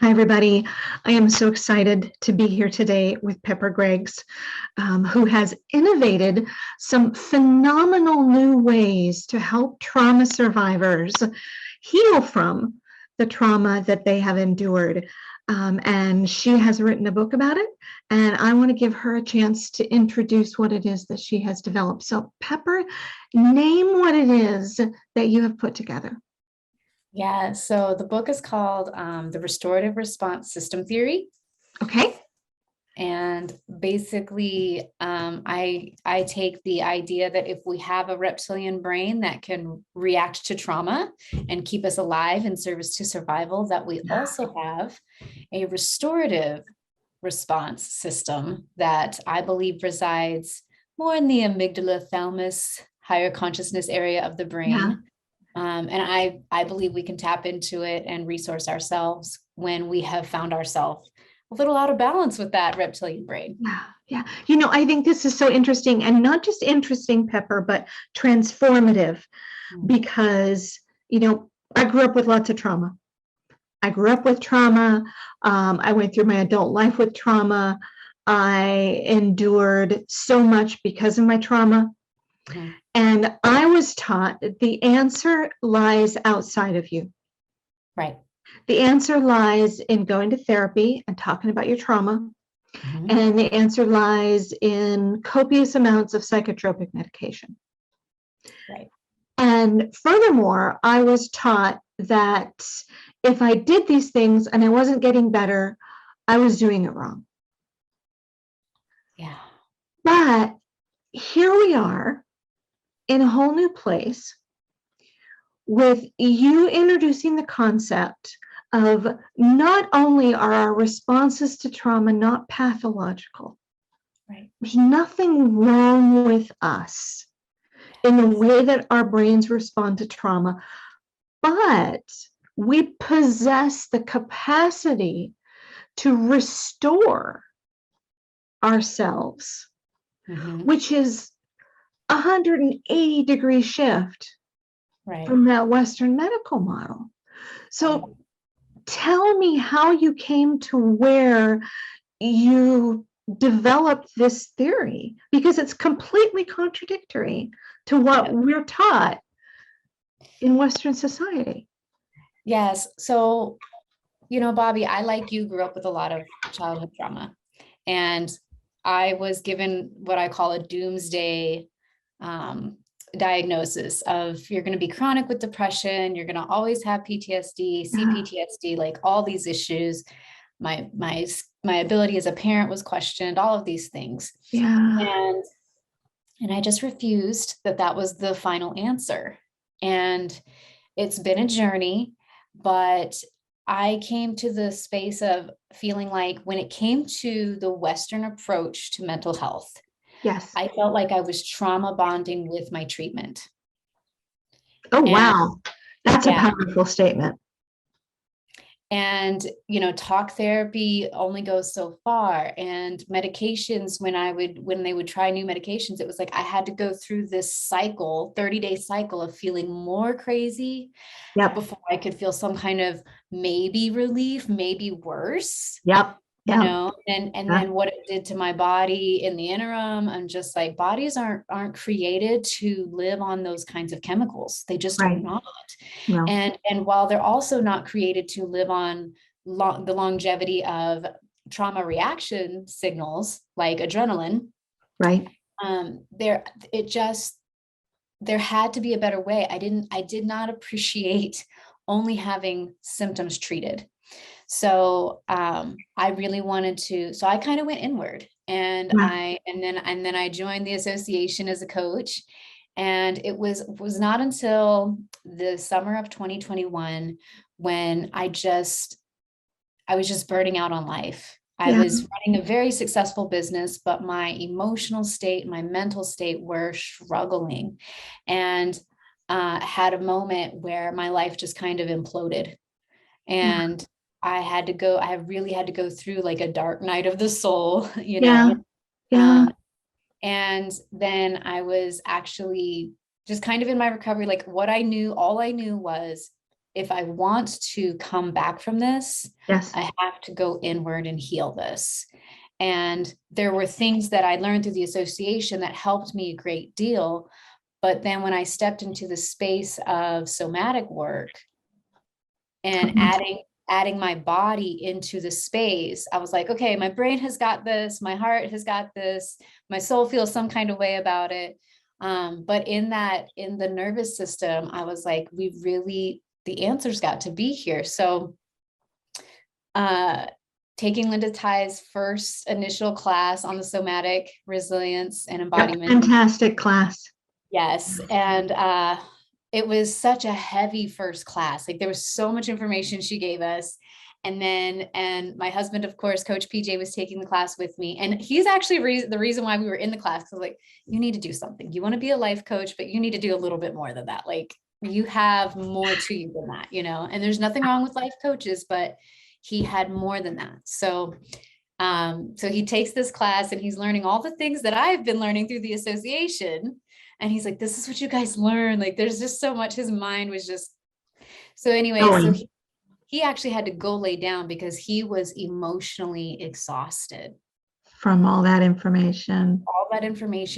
Hi, everybody. I am so excited to be here today with Pepper Greggs, who has innovated some phenomenal new ways to help trauma survivors heal from the trauma that they have endured. And she has written a book about it, and I want to give her a chance to introduce what it is that she has developed. So, Pepper, name what it is that you have put together. Yeah, so the book is called The Restorative Response System Theory. Okay. And basically, I take the idea that if we have a reptilian brain that can react to trauma and keep us alive and serve us to survival, that we also have a restorative response system that I believe resides more in the amygdala, thalamus, higher consciousness area of the brain. Yeah. And I believe we can tap into it and resource ourselves when we have found ourselves a little out of balance with that reptilian brain. Yeah. I think this is so interesting, and not just interesting, Pepper, but transformative, because, I grew up with lots of trauma. I grew up with trauma. I went through my adult life with trauma. I endured so much because of my trauma. Mm-hmm. And I was taught that the answer lies outside of you. Right. The answer lies in going to therapy and talking about your trauma. Mm-hmm. And the answer lies in copious amounts of psychotropic medication. Right. And furthermore, I was taught that if I did these things and I wasn't getting better, I was doing it wrong. Yeah. But here we are in a whole new place with you introducing the concept of not only are our responses to trauma not pathological, right? There's nothing wrong with us in the way that our brains respond to trauma, but we possess the capacity to restore ourselves, which is a 180-degree shift from that Western medical model. So tell me how you came to where you developed this theory, because it's completely contradictory to what we're taught in Western society. Yes. So, Bobby, I, like you, grew up with a lot of childhood trauma, and I was given what I call a doomsday diagnosis of you're going to be chronic with depression, you're going to always have PTSD, CPTSD, like all these issues. My ability as a parent was questioned, all of these things. Yeah. And I just refused that was the final answer. And it's been a journey, but I came to the space of feeling like when it came to the Western approach to mental health, yes, I felt like I was trauma bonding with my treatment. Oh, wow. That's a powerful statement. And, talk therapy only goes so far. And medications, when they would try new medications, it was like I had to go through this cycle, 30-day cycle of feeling more crazy before I could feel some kind of maybe relief, maybe worse. And then what it did to my body in the interim, I'm just like, bodies aren't created to live on those kinds of chemicals. They just are not. No. And while they're also not created to live on the longevity of trauma reaction signals like adrenaline, right? There had to be a better way. I did not appreciate only having symptoms treated. So I really wanted to, so I kind of went inward, and then I joined the association as a coach. And it was not until the summer of 2021 when I was just burning out on life. I was running a very successful business, but my emotional state, my mental state were struggling, and had a moment where my life just kind of imploded. And I really had to go through like a dark night of the soul, and then I was actually just kind of in my recovery, like all I knew was if I want to come back from this, Yes. I have to go inward and heal this. And there were things that I learned through the association that helped me a great deal. But then when I stepped into the space of somatic work and adding my body into the space, I was like, okay, my brain has got this, my heart has got this, my soul feels some kind of way about it. But in the nervous system, I was like, the answers got to be here. So taking Linda Ty's first initial class on the somatic resilience and embodiment. Yep, fantastic class. Yes. And it was such a heavy first class. Like there was so much information she gave us. And my husband, of course, Coach PJ, was taking the class with me. And he's actually the reason why we were in the class. Because like, you need to do something. You want to be a life coach, but you need to do a little bit more than that. Like you have more to you than that, and there's nothing wrong with life coaches, but he had more than that. So he takes this class and he's learning all the things that I've been learning through the association. And he's like, this is what you guys learn. Like, there's just so much. His mind was just, so anyway, so he actually had to go lay down because he was emotionally exhausted. From all that information.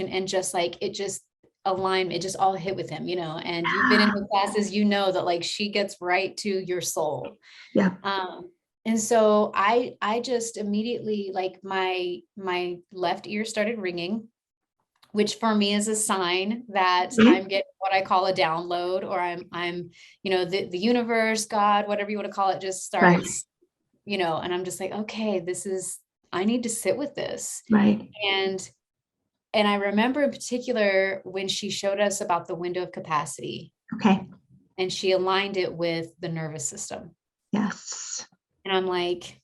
And just like, it just aligned, it just all hit with him, and you've been in her classes, that like she gets right to your soul. Yeah. And so I just immediately, like my left ear started ringing, which for me is a sign that I'm getting what I call a download, or I'm, the universe, God, whatever you want to call it, just starts, and I'm just like, okay, I need to sit with this. Right. And I remember in particular when she showed us about the window of capacity. Okay. And she aligned it with the nervous system. Yes. And I'm like,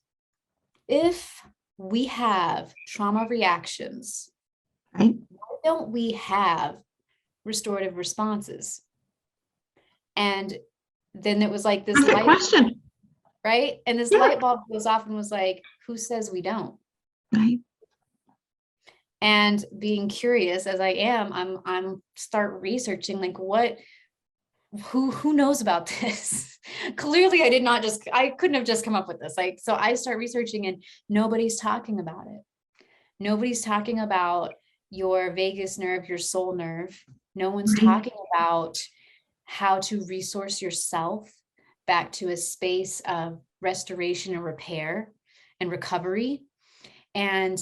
if we have trauma reactions, right, why don't we have restorative responses? And then it was like this light question, right? And this light bulb goes off and was like, who says we don't? Right. And being curious as I am, I'm start researching like who knows about this? Clearly I couldn't have just come up with this. Like, so I start researching and nobody's talking about it. Nobody's talking about your vagus nerve, your soul nerve. No one's talking about how to resource yourself back to a space of restoration and repair and recovery. And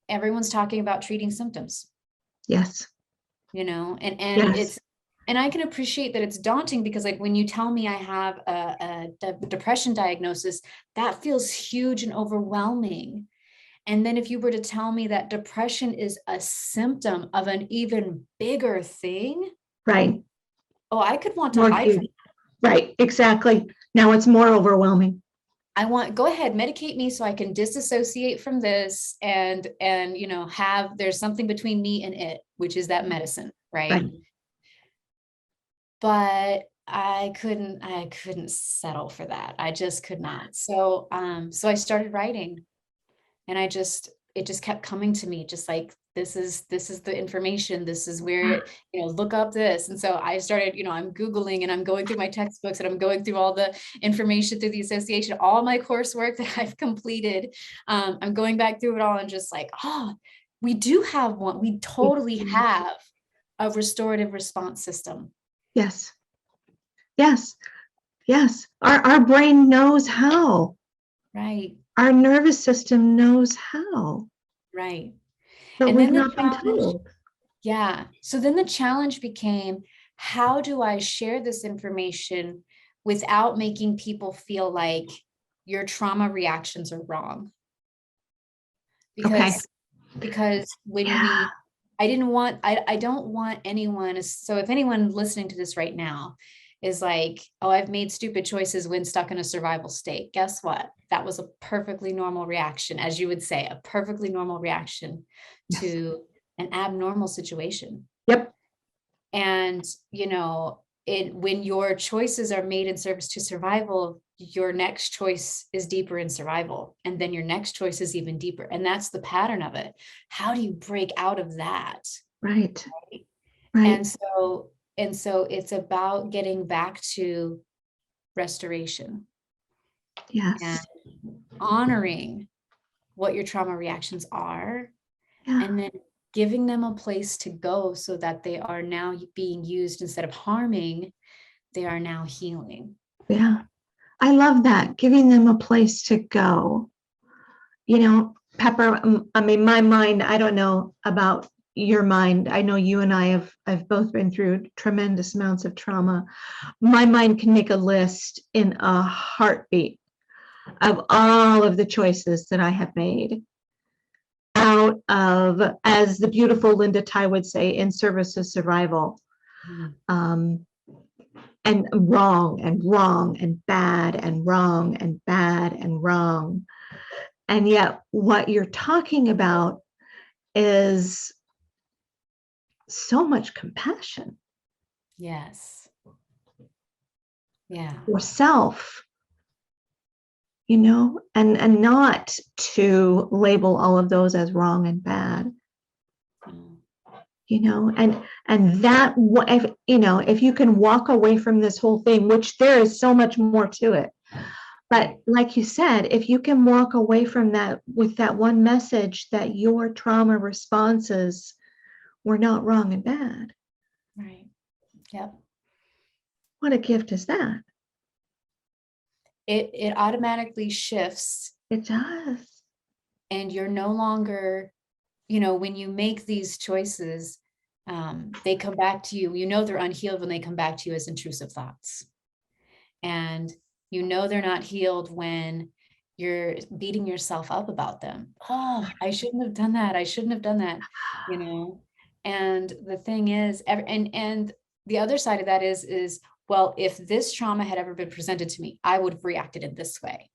everyone's talking about treating symptoms. Yes. And I can appreciate that it's daunting because like when you tell me I have a depression diagnosis, that feels huge and overwhelming. And then if you were to tell me that depression is a symptom of an even bigger thing. Right. Oh, I could want to hide from that. Right. Exactly. Now it's more overwhelming. Go ahead, medicate me so I can disassociate from this and there's something between me and it, which is that medicine. Right. But I couldn't settle for that. I just could not. So I started writing, and it just kept coming to me, just like, this is the information. This is where, look up this. And so I started, I'm Googling and I'm going through my textbooks and I'm going through all the information through the association, all my coursework that I've completed. I'm going back through it all and just like, we do have one. We totally have a restorative response system. Yes. Yes. Yes. Our brain knows how. Right. Our nervous system knows how. Right. But and we've not been told. Yeah. So then the challenge became, how do I share this information without making people feel like your trauma reactions are wrong? Because when I don't want anyone, so if anyone listening to this right now is like, oh, I've made stupid choices when stuck in a survival state. Guess what? That was a perfectly normal reaction, as you would say, a perfectly normal reaction to an abnormal situation. Yep. And, when your choices are made in service to survival, your next choice is deeper in survival. And then your next choice is even deeper. And that's the pattern of it. How do you break out of that? Right. And so it's about getting back to restoration Yes. and honoring what your trauma reactions are, Yeah. and then giving them a place to go so that they are now being used instead of harming, they are now healing. Yeah. I love that. Giving them a place to go. You know, Pepper, I mean, my mind, I don't know about your mind. I know you and I have both been through tremendous amounts of trauma. My mind can make a list in a heartbeat of all of the choices that I have made out of, as the beautiful Linda Ty would say, in service of survival. And wrong and wrong and bad and wrong and bad and wrong. And yet what you're talking about is so much compassion. Yes. Yeah. For self, you know, and not to label all of those as wrong and bad. You know, and that, if you know, if you can walk away from this whole thing, which there is so much more to it, but like you said, if you can walk away from that with that one message that your trauma responses were not wrong and bad. Right. Yep. What a gift is that? It automatically shifts. It does. And you're no longer, you know, when you make these choices, they come back to you. You know they're unhealed when they come back to you as intrusive thoughts. And you know they're not healed when you're beating yourself up about them. Oh, I shouldn't have done that. I shouldn't have done that, you know. And the thing is, and the other side of that is, well, if this trauma had ever been presented to me, I would have reacted in this way.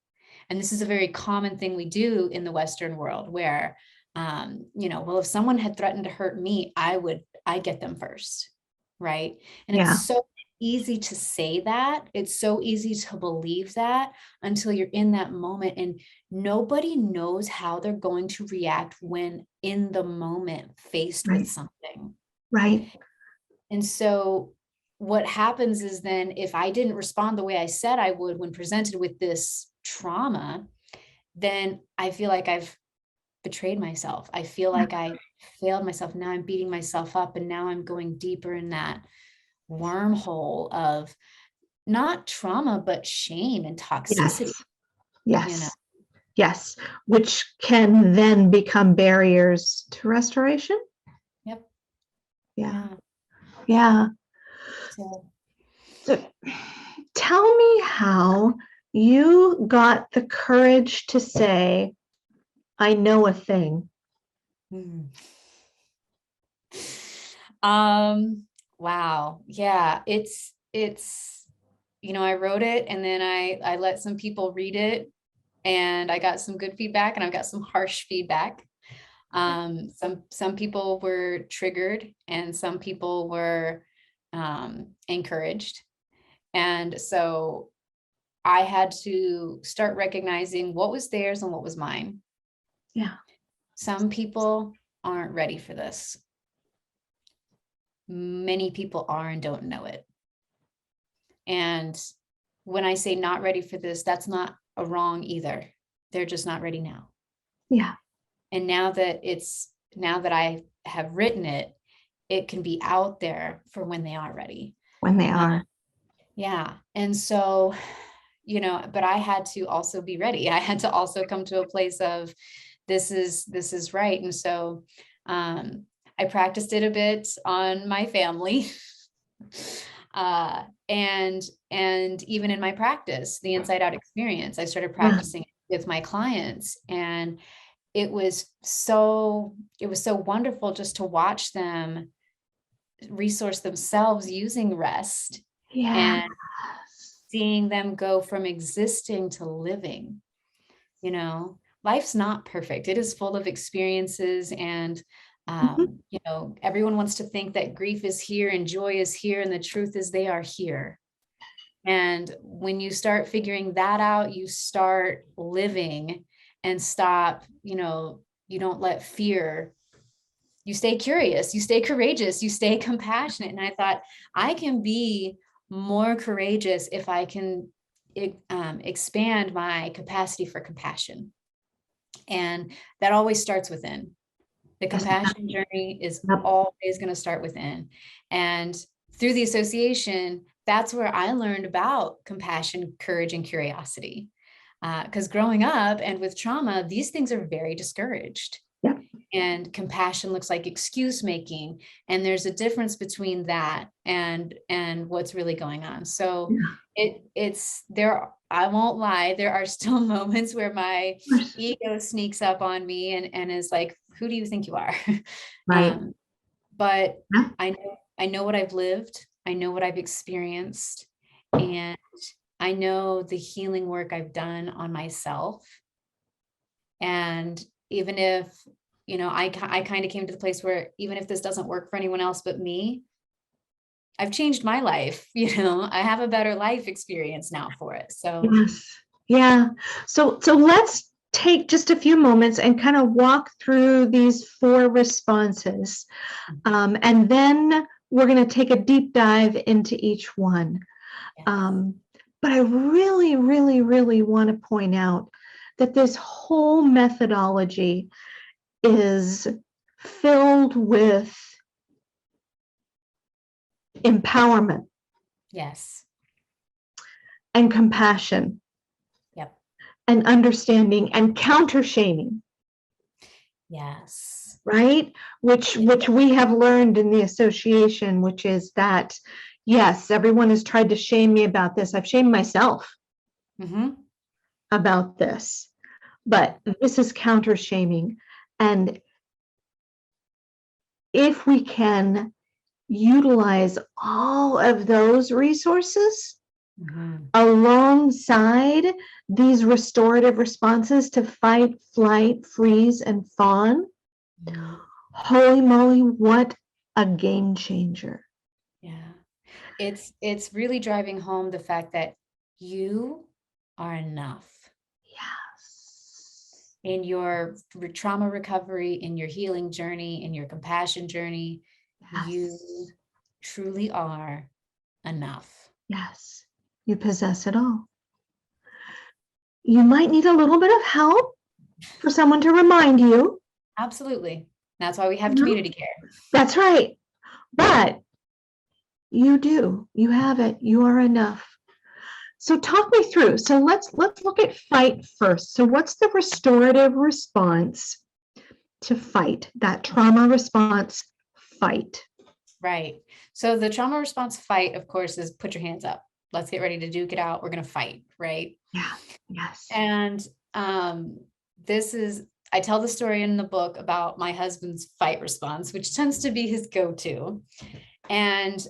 And this is a very common thing we do in the Western world where, you know, well, if someone had threatened to hurt me, I get them first. Right. And Yeah. it's so easy to say that. It's so easy to believe that until you're in that moment, and nobody knows how they're going to react when in the moment faced Right. with something. Right. And so what happens is, then if I didn't respond the way I said I would when presented with this trauma, then I feel like I've betrayed myself. I feel like I failed myself. Now I'm beating myself up, and now I'm going deeper in that wormhole of not trauma, but shame and toxicity. Yes. You know? Yes. Which can then become barriers to restoration. Yep. Yeah. Yeah. So tell me how you got the courage to say, I know a thing. Wow. Yeah. It's, you know, I wrote it, and then I let some people read it, and I got some good feedback, and I've got some harsh feedback. Some people were triggered, and some people were encouraged. And so I had to start recognizing what was theirs and what was mine. Yeah. Some people aren't ready for this. Many people are and don't know it. And when I say not ready for this, that's not a wrong either. They're just not ready now. Yeah. And now that I have written it, it can be out there for when they are ready. When they are. Yeah. And so, you know, but I had to also be ready. I had to also come to a place of this is right. And so I practiced it a bit on my family. And even in my practice, the inside out experience, I started practicing with my clients, and it was so wonderful just to watch them resource themselves using REST. Yeah. And seeing them go from existing to living. You know, life's not perfect. It is full of experiences, and you know, everyone wants to think that grief is here and joy is here, and the truth is they are here. And when you start figuring that out, you start living and stop, you know, you don't let fear, you stay curious, you stay courageous, you stay compassionate. And I thought, I can be more courageous if I can expand my capacity for compassion. And that always starts within. The compassion journey is always going to start within. And through the association, that's where I learned about compassion, courage, and curiosity. Because growing up and with trauma, these things are very discouraged. Yeah. And compassion looks like excuse making. And there's a difference between that and what's really going on. So it's there. I won't lie. There are still moments where my ego sneaks up on me and is like, who do you think you are? Right. But I know what I've lived. I know what I've experienced. And I know the healing work I've done on myself. And even if, I kind of came to the place where even if this doesn't work for anyone else but me, I've changed my life. I have a better life experience now for it. So yes. Yeah. So let's take just a few moments and kind of walk through these 4 responses. And then we're going to take a deep dive into each one. Yes. But I really, really, really want to point out that this whole methodology is filled with empowerment. Yes. And compassion. Yep. And understanding and counter shaming. Yes. Right? Which we have learned in the association, which is that, yes, everyone has tried to shame me about this. I've shamed myself about this, but this is counter shaming. And if we can utilize all of those resources alongside these restorative responses to fight, flight, freeze, and fawn, holy moly, what a game changer. Yeah. It's really driving home the fact that you are enough. Yes. In your trauma recovery, in your healing journey, in your compassion journey, you truly are enough. Yes. You possess it all. You might need a little bit of help for someone to remind you. Absolutely. That's why we have community care. That's right. But you do. You have it. You are enough. So talk me through. So let's look at fight first. So what's the restorative response to fight? That trauma response fight. Right. So the trauma response fight, of course, is put your hands up. Let's get ready to duke it out. We're going to fight. Right. Yeah. Yes. And I tell the story in the book about my husband's fight response, which tends to be his go-to. And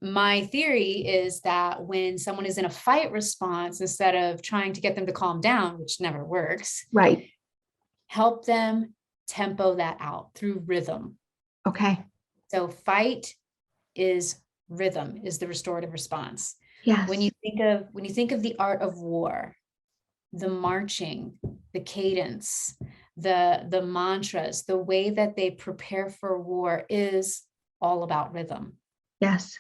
my theory is that when someone is in a fight response, instead of trying to get them to calm down, which never works, right, help them tempo that out through rhythm. Okay. So fight is rhythm, is the restorative response. Yes. When you think of the art of war, the marching, the cadence, the mantras, the way that they prepare for war is all about rhythm. Yes.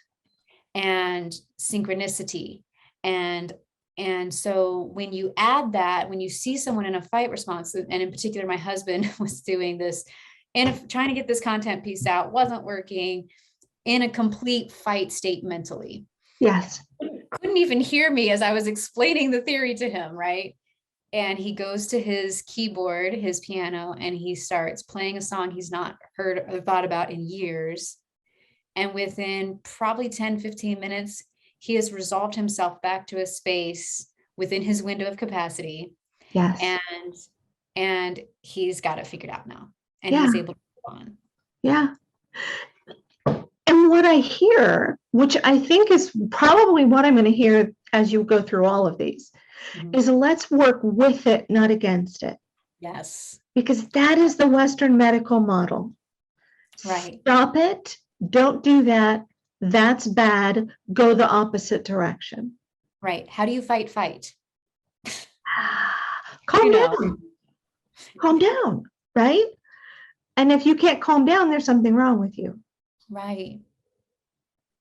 And synchronicity. And so when you add that, when you see someone in a fight response, and in particular, my husband was doing this and trying to get this content piece out, wasn't working, in a complete fight state mentally. Yes. Couldn't even hear me as I was explaining the theory to him, right? And he goes to his keyboard, his piano, and he starts playing a song he's not heard or thought about in years. And within probably 10, 15 minutes, he has resolved himself back to a space within his window of capacity. Yes. And he's got it figured out now. And he's able to move on. Yeah. And what I hear, which I think is probably what I'm going to hear as you go through all of these, is let's work with it, not against it. Yes. Because that is the Western medical model. Right. Stop it. Don't do that. That's bad. Go the opposite direction. Right. How do you fight? Calm down. Calm down. Right. And if you can't calm down, there's something wrong with you. Right.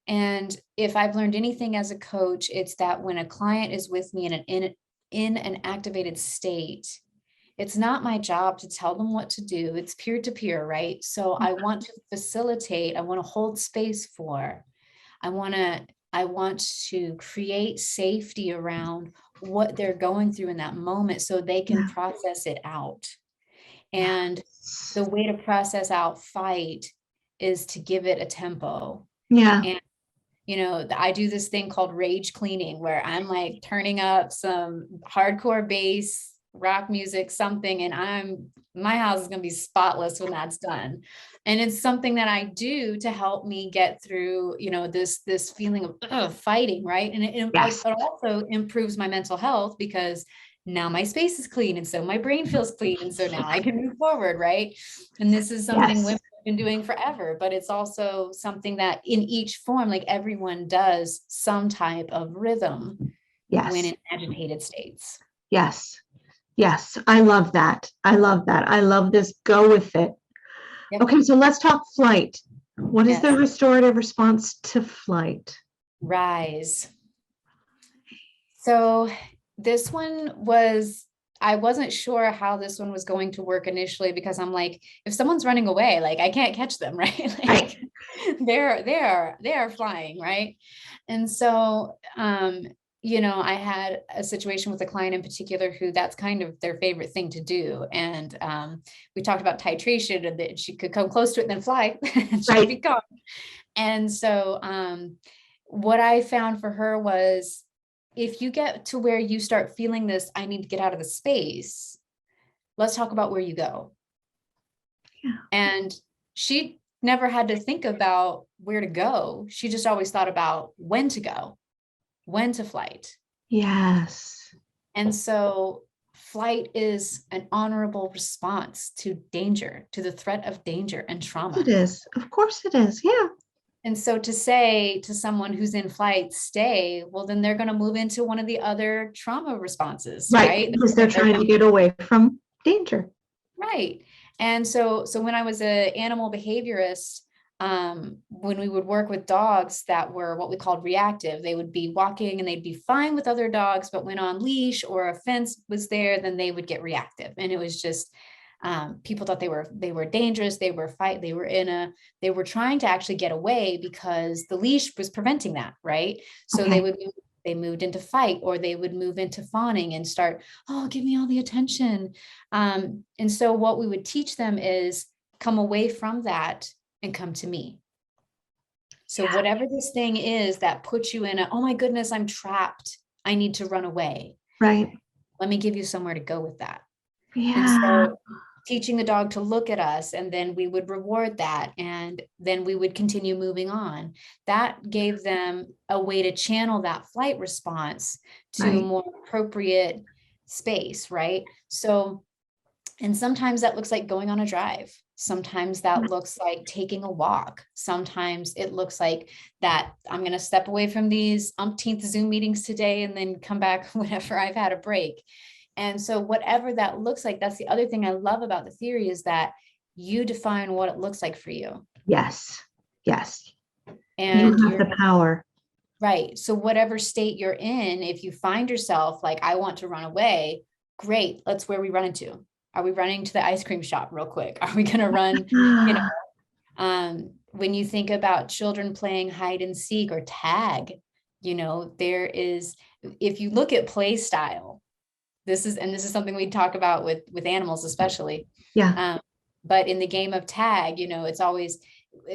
And if I've learned anything as a coach, it's that when a client is with me in an activated state, it's not my job to tell them what to do. It's peer to peer, right? So I want to facilitate, I want to hold space for, I want to create safety around what they're going through in that moment so they can process it out. And the way to process out fight is to give it a tempo. Yeah. And I do this thing called rage cleaning where I'm like turning up some hardcore bass, rock music, something, and my house is going to be spotless when that's done. And it's something that I do to help me get through, this feeling of fighting, right? And it also improves my mental health because now my space is clean, and so my brain feels clean, and so now I can move forward, right? And this is something women been doing forever, but it's also something that in each form, like everyone does some type of rhythm when in agitated states. Yes. I love that. I love this. Go with it. Yep. Okay. So let's talk flight. What is the restorative response to flight? Rise. So this one I wasn't sure how this one was going to work initially, because I'm like, if someone's running away, like I can't catch them, right? Like they are flying, right? And so, I had a situation with a client in particular who that's kind of their favorite thing to do. And we talked about titration, and that she could come close to it and then fly. She'd be gone. And so what I found for her was, if you get to where you start feeling this, I need to get out of the space, let's talk about where you go. Yeah. And she never had to think about where to go. She just always thought about when to go, when to flight. Yes. And so flight is an honorable response to danger, to the threat of danger and trauma. It is. Of course it is. Yeah. And so to say to someone who's in flight, stay, well, then they're going to move into one of the other trauma responses, right? Because they're trying to get away from danger. Right. And so when I was an animal behaviorist, when we would work with dogs that were what we called reactive, they would be walking and they'd be fine with other dogs, but when on leash or a fence was there, then they would get reactive. And it was just, people thought they were dangerous. They were trying to actually get away because the leash was preventing that. Right. So they moved into fight, or they would move into fawning and start, oh, give me all the attention. And so what we would teach them is come away from that and come to me. So whatever this thing is that puts you in oh my goodness, I'm trapped, I need to run away. Right. Let me give you somewhere to go with that. Yeah. And so teaching the dog to look at us, and then we would reward that, and then we would continue moving on. That gave them a way to channel that flight response to a more appropriate space, right? So, and sometimes that looks like going on a drive. Sometimes that looks like taking a walk. Sometimes it looks like that I'm going to step away from these umpteenth Zoom meetings today and then come back whenever I've had a break. And so whatever that looks like, that's the other thing I love about the theory, is that you define what it looks like for you. Yes. And you have the power. Right. So whatever state you're in, if you find yourself like, I want to run away, great. That's where we run into. Are we running to the ice cream shop real quick? Are we going to run, when you think about children playing hide and seek or tag, there is, if you look at play style, this is something we talk about with animals, especially. Yeah. But in the game of tag, it's always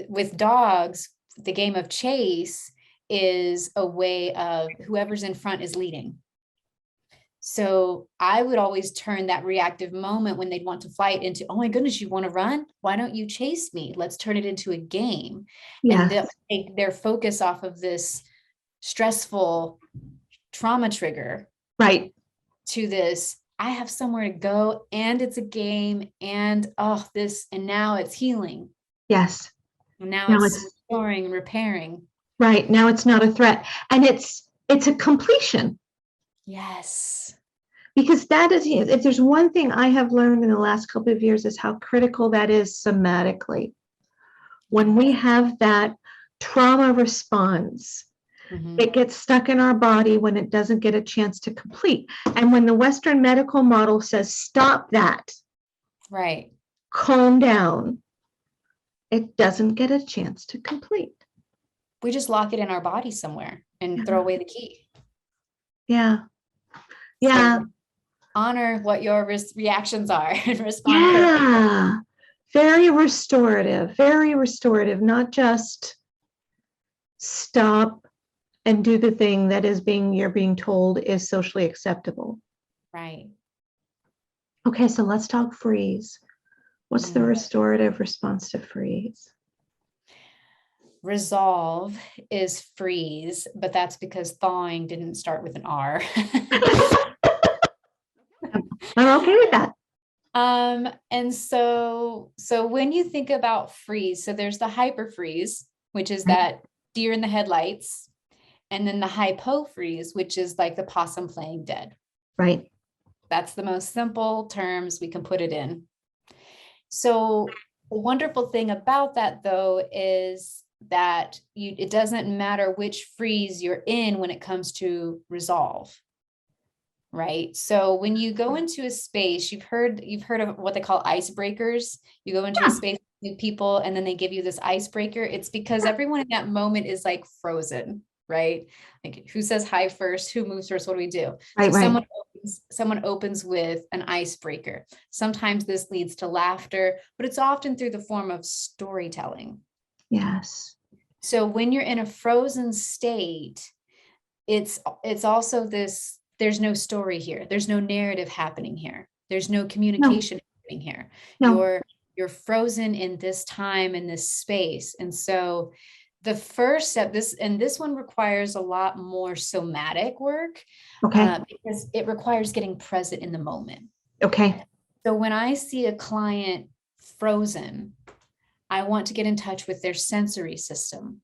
with dogs, the game of chase is a way of whoever's in front is leading. So I would always turn that reactive moment when they'd want to fight into, oh my goodness, you want to run? Why don't you chase me? Let's turn it into a game. Yes. And they'll take their focus off of this stressful trauma trigger. Right. To this, I have somewhere to go, and it's a game, and and now it's healing. Yes. And now it's restoring and repairing. Right. Now it's not a threat. And it's a completion. Yes. Because that is, if there's one thing I have learned in the last couple of years, is how critical that is somatically. When we have that trauma responds. Mhm. It gets stuck in our body when it doesn't get a chance to complete. And when the Western medical model says, stop that, Right. calm down, it doesn't get a chance to complete. We just lock it in our body somewhere and throw away the key. Yeah. Yeah. So honor what your reactions are and respond. Yeah. Very restorative, not just stop and do the thing that you're being told is socially acceptable. Right. Okay, so let's talk freeze. What's the restorative response to freeze? Resolve is freeze, but that's because thawing didn't start with an R. I'm okay with that. And so when you think about freeze, so there's the hyper freeze, which is that deer in the headlights, and then the hypo freeze, which is like the possum playing dead. Right. That's the most simple terms we can put it in. So the wonderful thing about that, though, is that it doesn't matter which freeze you're in when it comes to resolve. Right. So when you go into a space, you've heard of what they call icebreakers. You go into a space with people and then they give you this icebreaker. It's because everyone in that moment is like frozen, right? Like who says hi first? Who moves first? What do we do? Right, so right. someone opens with an icebreaker. Sometimes this leads to laughter, but it's often through the form of storytelling. Yes. So when you're in a frozen state, it's also this, there's no story here. There's no narrative happening here. There's no communication happening here. No. You're frozen in this time, in this space. And so the first step, this one requires a lot more somatic work, Okay. because it requires getting present in the moment. Okay. So when I see a client frozen, I want to get in touch with their sensory system.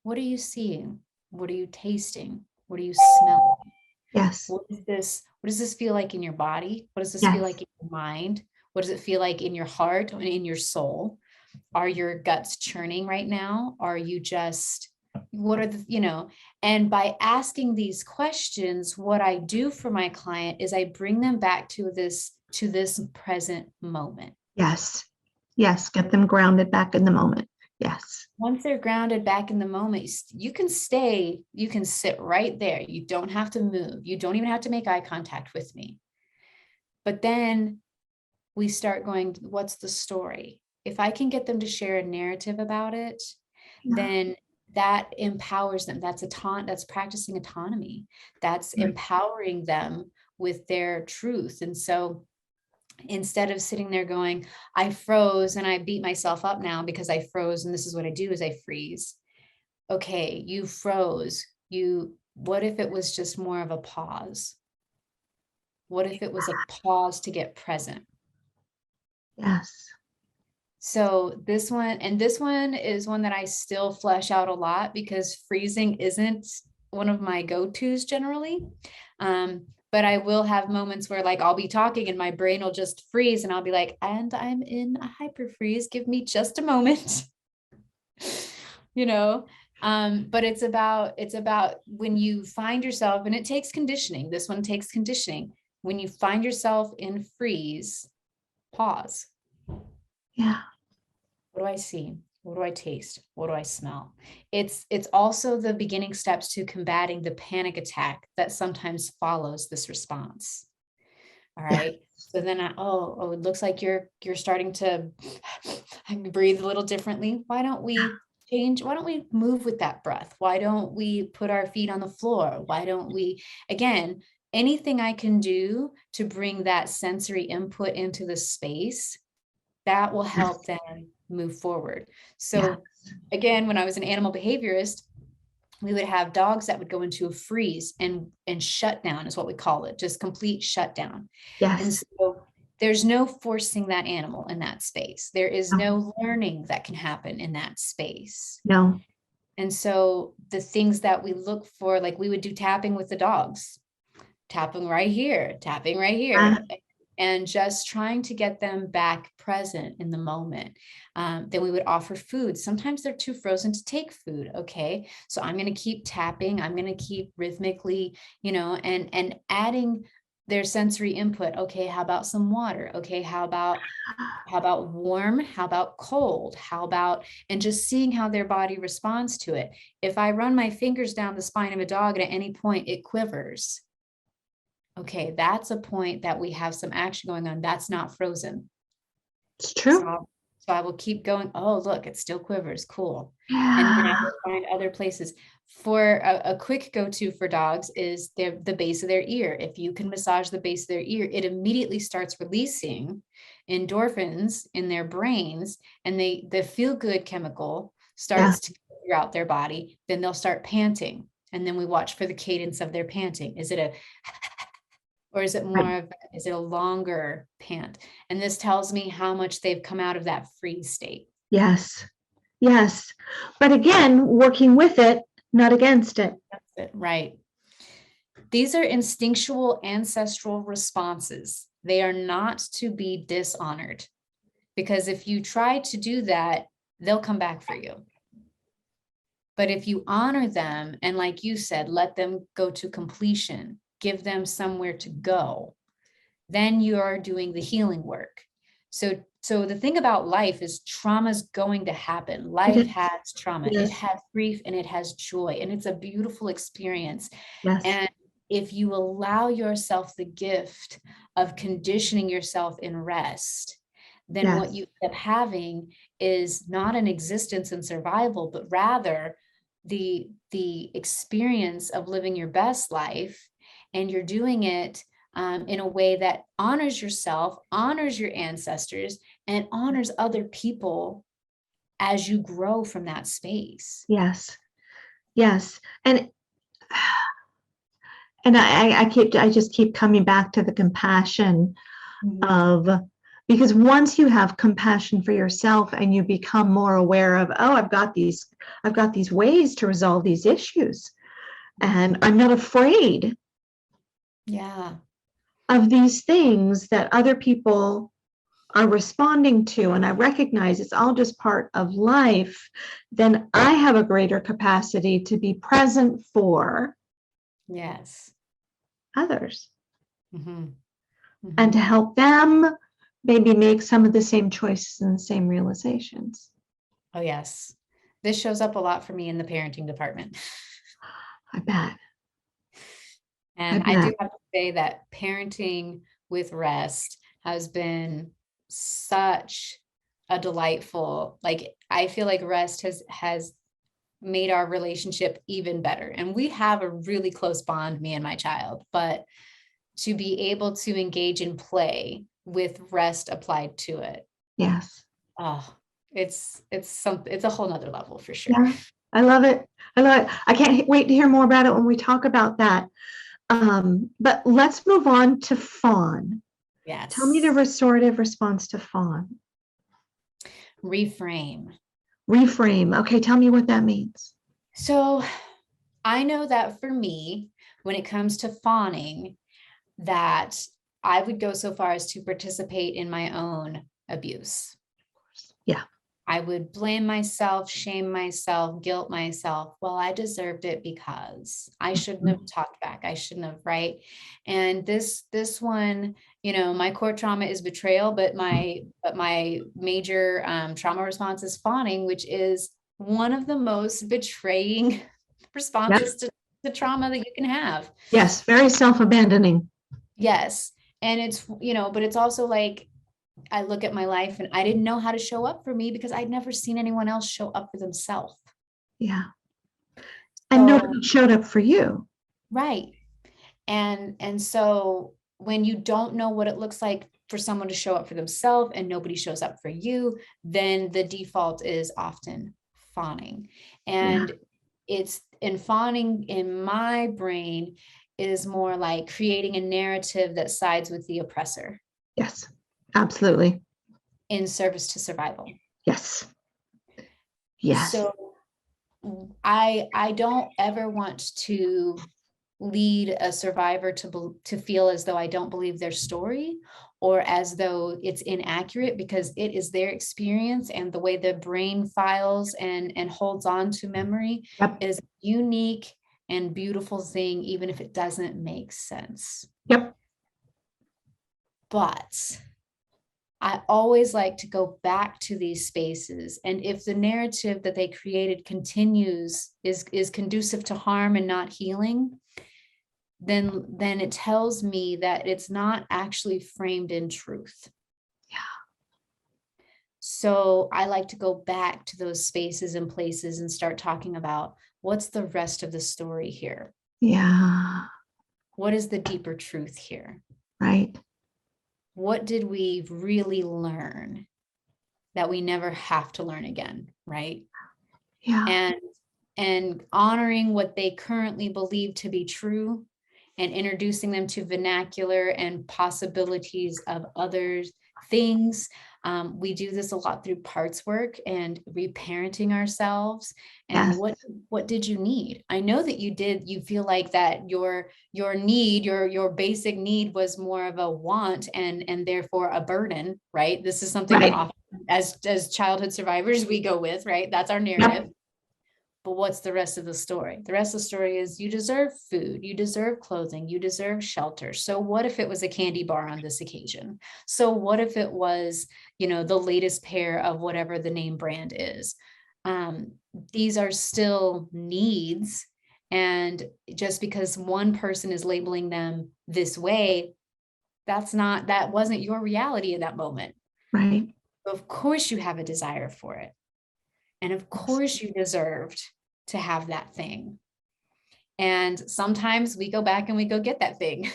What are you seeing? What are you tasting? What are you smelling? Yes. What does this feel like in your body? What does this Yes. feel like in your mind? What does it feel like in your heart and in your soul? Are your guts churning right now? Are you just, what are the, and by asking these questions, what I do for my client is I bring them back to this present moment. Yes. Yes. Get them grounded back in the moment. Yes. Once they're grounded back in the moment, you can sit right there. You don't have to move. You don't even have to make eye contact with me. But then we start going, what's the story? If I can get them to share a narrative about it, then that empowers them. That's practicing autonomy. That's empowering them with their truth. And so instead of sitting there going, I froze and I beat myself up now because I froze, and this is what I do is I freeze. Okay, you froze. What if it was just more of a pause? What if it was a pause to get present? Yes. So this one is one that I still flesh out a lot because freezing isn't one of my go-tos generally. But I will have moments where like I'll be talking and my brain will just freeze and I'll be like, and I'm in a hyper freeze. Give me just a moment. But it's about when you find yourself, and it takes conditioning. This one takes conditioning. When you find yourself in freeze, pause. Yeah. What do I see? What do I taste? What do I smell? It's also the beginning steps to combating the panic attack that sometimes follows this response. All right. Yeah. So then it looks like you're starting to breathe a little differently. Why don't we change? Why don't we move with that breath? Why don't we put our feet on the floor? Why don't we, again, anything I can do to bring that sensory input into the space that will help them move forward. So again, when I was an animal behaviorist, we would have dogs that would go into a freeze and shut down is what we call it, just complete shutdown. Yes. And so there's no forcing that animal in that space. There is no learning that can happen in that space. No. And so the things that we look for, like we would do tapping with the dogs, tapping right here. and just trying to get them back present in the moment. Then we would offer food. Sometimes they're too frozen to take food. Okay. So I'm going to keep tapping. I'm going to keep rhythmically, and adding their sensory input. Okay. How about some water? Okay. How about warm? How about cold? How about, and just seeing how their body responds to it. If I run my fingers down the spine of a dog and at any point it quivers, okay, that's a point that we have some action going on. That's not frozen. It's true. So I will keep going. Oh, look, it still quivers. Cool. And then I will find other places. For a quick go-to for dogs is the base of their ear. If you can massage the base of their ear, it immediately starts releasing endorphins in their brains, and the feel-good chemical starts to go throughout their body. Then they'll start panting. And then we watch for the cadence of their panting. Is it a or is it more of, is it a longer pant? And this tells me how much they've come out of that freeze state. Yes. Yes. But again, working with it, not against it. That's it. Right. These are instinctual ancestral responses. They are not to be dishonored, because if you try to do that, they'll come back for you. But if you honor them, and like you said, let them go to completion, give them somewhere to go, then you are doing the healing work. So the thing about life is trauma is going to happen. Life has trauma. It has grief and it has joy, and it's a beautiful experience. And if you allow yourself the gift of conditioning yourself in rest, then what you end up having is not an existence in survival, but rather the experience of living your best life. And you're doing it in a way that honors yourself, honors your ancestors, and honors other people as you grow from that space. Yes. Yes. And I just keep coming back to the compassion of, because once you have compassion for yourself and you become more aware of, oh, I've got these ways to resolve these issues, and I'm not afraid of these things that other people are responding to, and I recognize it's all just part of life, then I have a greater capacity to be present for others and to help them maybe make some of the same choices and the same realizations. Oh, yes. This shows up a lot for me in the parenting department. I bet. And I do have to say that parenting with RReST has been such a delightful, like, I feel like RReST has made our relationship even better. And we have a really close bond, me and my child, but to be able to engage in play with RReST applied to it. Yes. Oh, it's a whole nother level for sure. Yeah, I love it. I can't wait to hear more about it when we talk about that. But let's move on to fawn. Yes. Tell me the restorative response to fawn. Reframe. Okay, tell me what that means. So I know that for me, when it comes to fawning, that I would go so far as to participate in my own abuse. Yeah. I would blame myself, shame myself, guilt myself. Well, I deserved it because I shouldn't have talked back. I shouldn't have, right? And this one, my core trauma is betrayal, but my major trauma response is fawning, which is one of the most betraying responses to the trauma that you can have. Yes, very self-abandoning. Yes. And it's, but it's also like, I look at my life and I didn't know how to show up for me because I'd never seen anyone else show up for themselves. Yeah. And nobody showed up for you. Right. And so when you don't know what it looks like for someone to show up for themselves and nobody shows up for you, then the default is often fawning. And it's in fawning in my brain is more like creating a narrative that sides with the oppressor. Yes, absolutely. In service to survival. Yes. Yes. So I don't ever want to lead a survivor to feel as though I don't believe their story, or as though it's inaccurate, because it is their experience, and the way the brain files and holds on to memory Yep. is unique and beautiful thing, even if it doesn't make sense. Yep. But I always like to go back to these spaces. And if the narrative that they created continues, is conducive to harm and not healing, then it tells me that it's not actually framed in truth. Yeah. So I like to go back to those spaces and places and start talking about, what's the rest of the story here? Yeah. What is the deeper truth here? Right. What did we really learn that we never have to learn again, right? Yeah. And honoring what they currently believe to be true, and introducing them to vernacular and possibilities of other things. We do this a lot through parts work and reparenting ourselves. And Yes. what did you need? I know that you feel like that your need, your basic need was more of a want, and therefore a burden, right? This is something that Right. often as childhood survivors we go with, right? That's our narrative. Yep. But what's the rest of the story? The rest of the story is, you deserve food, you deserve clothing, you deserve shelter. So what if it was a candy bar on this occasion? So what if it was, the latest pair of whatever the name brand is? These are still needs. And just because one person is labeling them this way, that wasn't your reality in that moment. Right. Of course you have a desire for it. And of course you deserved to have that thing. And sometimes we go back and we go get that thing.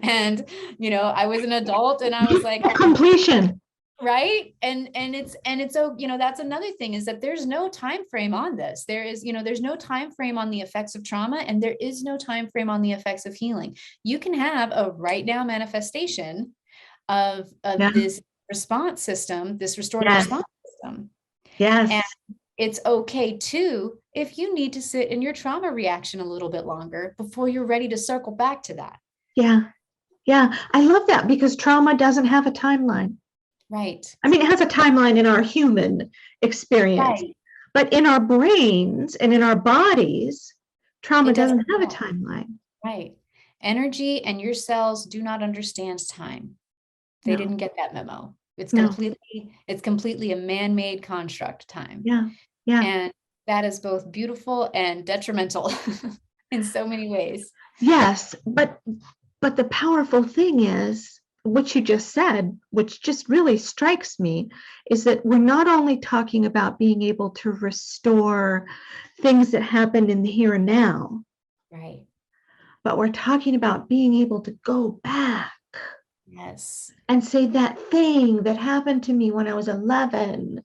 And, I was an adult and I was like, completion. right. And it's so, that's another thing, is that there's no time frame on this. There's no time frame on the effects of trauma, and there is no time frame on the effects of healing. You can have a right now manifestation of Yeah. this response system, this restorative Yes. response system. Yes. And it's okay too, if you need to sit in your trauma reaction a little bit longer before you're ready to circle back to that. Yeah. Yeah. I love that, because trauma doesn't have a timeline. Right. I mean, it has a timeline in our human experience, Right. but in our brains and in our bodies, trauma It doesn't doesn't have a have. timeline. Right. Energy and your cells do not understand time. They No. didn't get that memo. It's No. completely a man-made construct, time. Yeah. Yeah. And that is both beautiful and detrimental in so many ways. Yes, but the powerful thing is what you just said, which just really strikes me, is that we're not only talking about being able to restore things that happened in the here and now, Right. but we're talking about being able to go back. Yes. And say, that thing that happened to me when I was 11,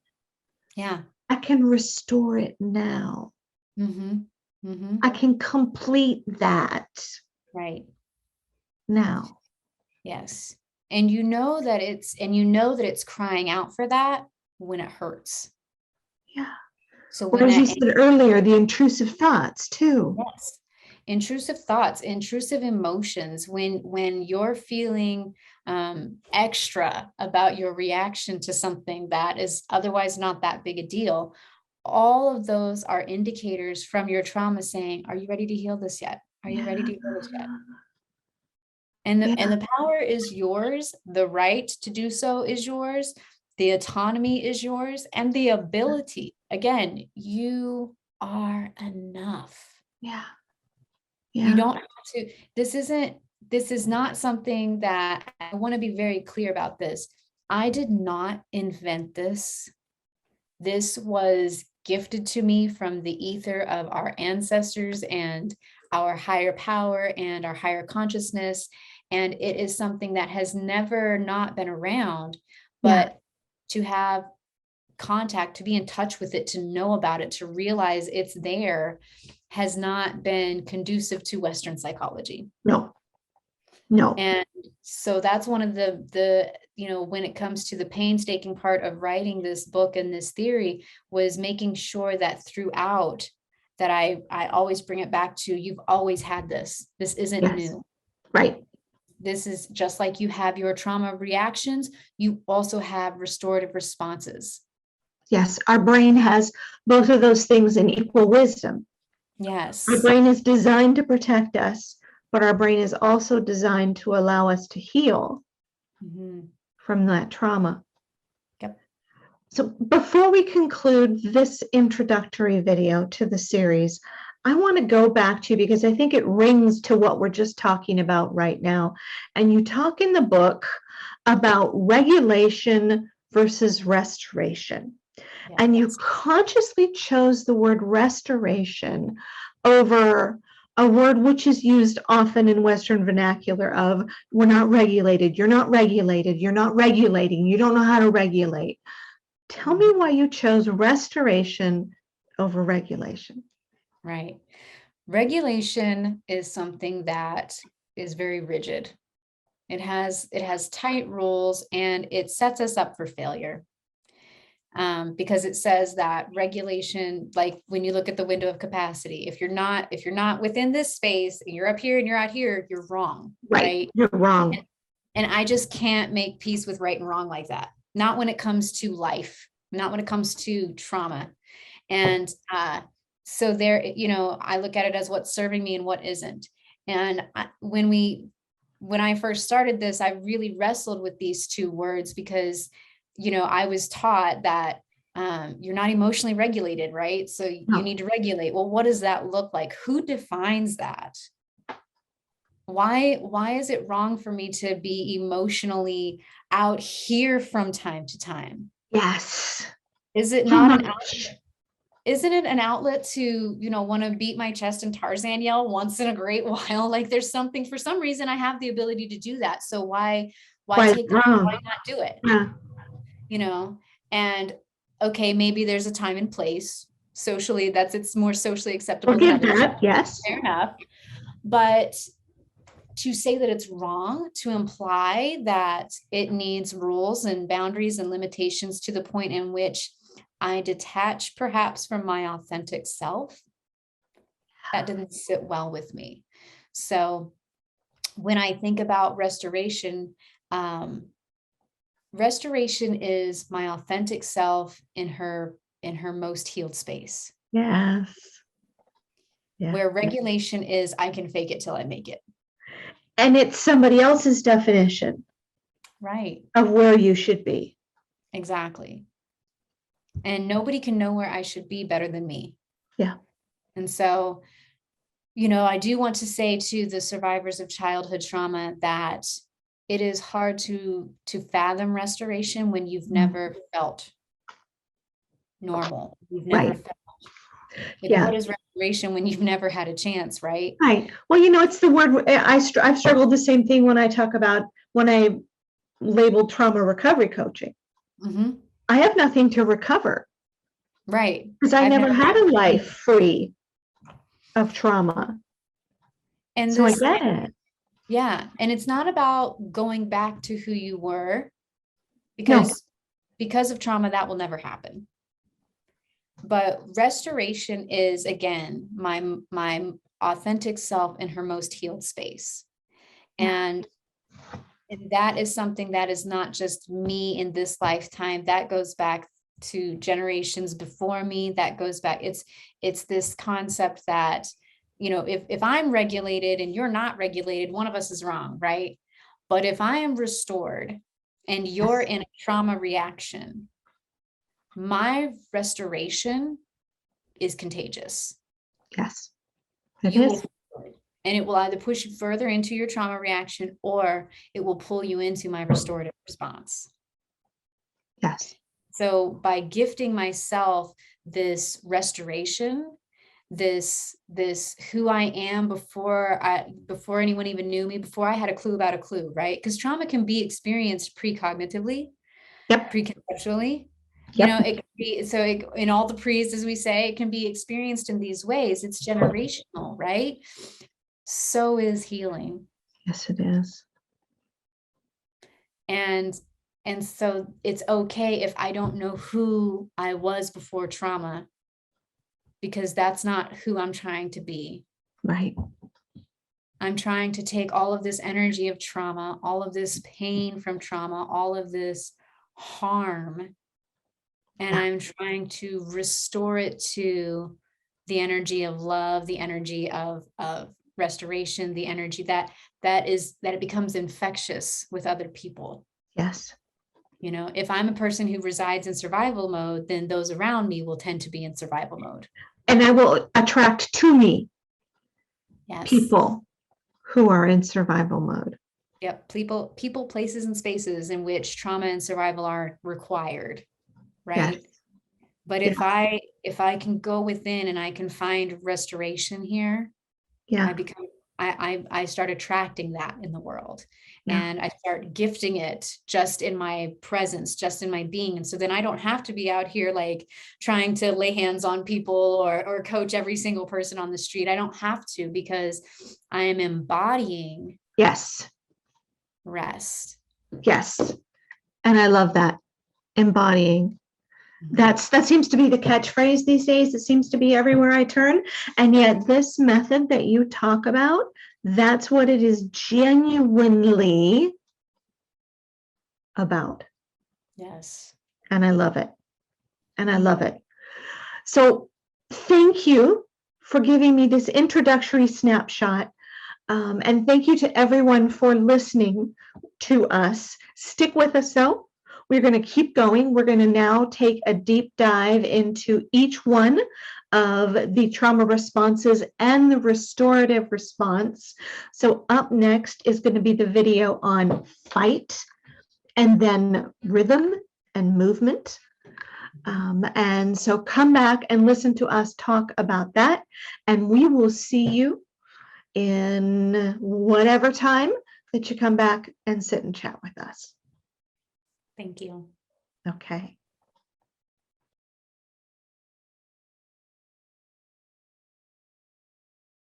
yeah, I can restore it now. Mm-hmm. Mm-hmm. I can complete that Right. now. Yes. And you know that it's crying out for that when it hurts. Yeah. So Or when as you that, said earlier, the intrusive thoughts too. yes, intrusive thoughts, intrusive emotions, when you're feeling extra about your reaction to something that is otherwise not that big a deal, all of those are indicators from your trauma saying, are you ready to heal this yet? Are you ready to heal this yet? And the power is yours. The right to do so is yours. The autonomy is yours. And the ability, again, you are enough. Yeah. You don't have to, this is not something that, I want to be very clear about this. I did not invent this. This was gifted to me from the ether of our ancestors and our higher power and our higher consciousness. And it is something that has never not been around, but to have contact, to be in touch with it, to know about it, to realize it's there, has not been conducive to Western psychology. No. And so that's one of the when it comes to the painstaking part of writing this book and this theory, was making sure that throughout that I always bring it back to, you've always had this. This isn't Yes. new. Right. This is just like you have your trauma reactions, you also have restorative responses. Yes. Our brain has both of those things in equal wisdom. Yes. Our brain is designed to protect us, but our brain is also designed to allow us to heal from that trauma. Yep. So before we conclude this introductory video to the series, I want to go back to, because I think it rings to what we're just talking about right now. And you talk in the book about regulation versus restoration. Yes. And you consciously chose the word restoration over a word which is used often in Western vernacular of, we're not regulated, you're not regulated, you're not regulating, you don't know how to regulate. Tell me why you chose restoration over regulation. Right. Regulation is something that is very rigid. It has tight rules, and it sets us up for failure. Because it says that regulation, like when you look at the window of capacity, if you're not within this space and you're up here and you're out here, you're wrong. Right. You're wrong. And I just can't make peace with right and wrong like that. Not when it comes to life, not when it comes to trauma. And so there, I look at it as what's serving me and what isn't. And when I first started this, I really wrestled with these two words because, I was taught that you're not emotionally regulated, right? So you need to regulate. Well, what does that look like? Who defines that? Why is it wrong for me to be emotionally out here from time to time? Yes. Is it not an outlet? Isn't it an outlet to, want to beat my chest and Tarzan yell once in a great while? Like there's something, for some reason, I have the ability to do that. So why take that? Why not do it? Yeah. And okay, maybe there's a time and place socially, it's more socially acceptable We'll than get others. that. Yes. Fair enough. But to say that it's wrong, to imply that it needs rules and boundaries and limitations to the point in which I detach perhaps from my authentic self, that didn't sit well with me. So when I think about restoration, restoration is my authentic self in her most healed space. Yes. Yeah. Where regulation is, I can fake it till I make it. And it's somebody else's definition. Right. Of where you should be. Exactly. And nobody can know where I should be better than me. Yeah. And so, I do want to say to the survivors of childhood trauma that it is hard to fathom restoration when you've never felt normal. You've never felt. What is restoration when you've never had a chance, right? Right. Well, it's the word I've struggled the same thing when I labeled trauma recovery coaching. I have nothing to recover. Right. Because I never had a life free of trauma. And so I get it. Yeah. And it's not about going back to who you were, because of trauma, that will never happen. But restoration is, again, my authentic self in her most healed space. And that is something that is not just me in this lifetime. That goes back to generations before me. That goes back. It's this concept that, if I'm regulated and you're not regulated, one of us is wrong, right? But if I am restored and you're in a trauma reaction, my restoration is contagious. Yes, it is. And it will either push you further into your trauma reaction, or it will pull you into my restorative response. Yes. So by gifting myself this restoration, this who I am before anyone even knew me, before I had a clue about a clue, right? Because trauma can be experienced precognitively, preconceptually. It can be, in all the pre's, as we say, it can be experienced in these ways. It's generational, right? So is healing. Yes, it is. And so it's okay if I don't know who I was before trauma. because that's not who I'm trying to be. Right. I'm trying to take all of this energy of trauma, all of this pain from trauma, all of this harm, and I'm trying to restore it to the energy of love, the energy of restoration, the energy that it becomes infectious with other people. Yes. You know, if I'm a person who resides in survival mode, then those around me will tend to be in survival mode. And I will attract to me people who are in survival mode. Yep. People, places, and spaces in which trauma and survival are required. Right. Yes. But if I can go within and I can find restoration here, I start attracting that in the world, and I start gifting it just in my presence, just in my being. And so then I don't have to be out here like trying to lay hands on people or coach every single person on the street. I don't have to, because I am embodying rest. Yes. And I love that. Embodying. That seems to be the catchphrase these days. It seems to be everywhere I turn. And yet this method that you talk about, that's what it is genuinely about. Yes. And I love it. And I love it. So thank you for giving me this introductory snapshot. And thank you to everyone for listening to us. Stick with us though. We're going to keep going. We're going to now take a deep dive into each one of the trauma responses and the restorative response. So up next is going to be the video on fight, and then rhythm and movement. And so come back and listen to us talk about that. And we will see you in whatever time that you come back and sit and chat with us. Thank you. Okay.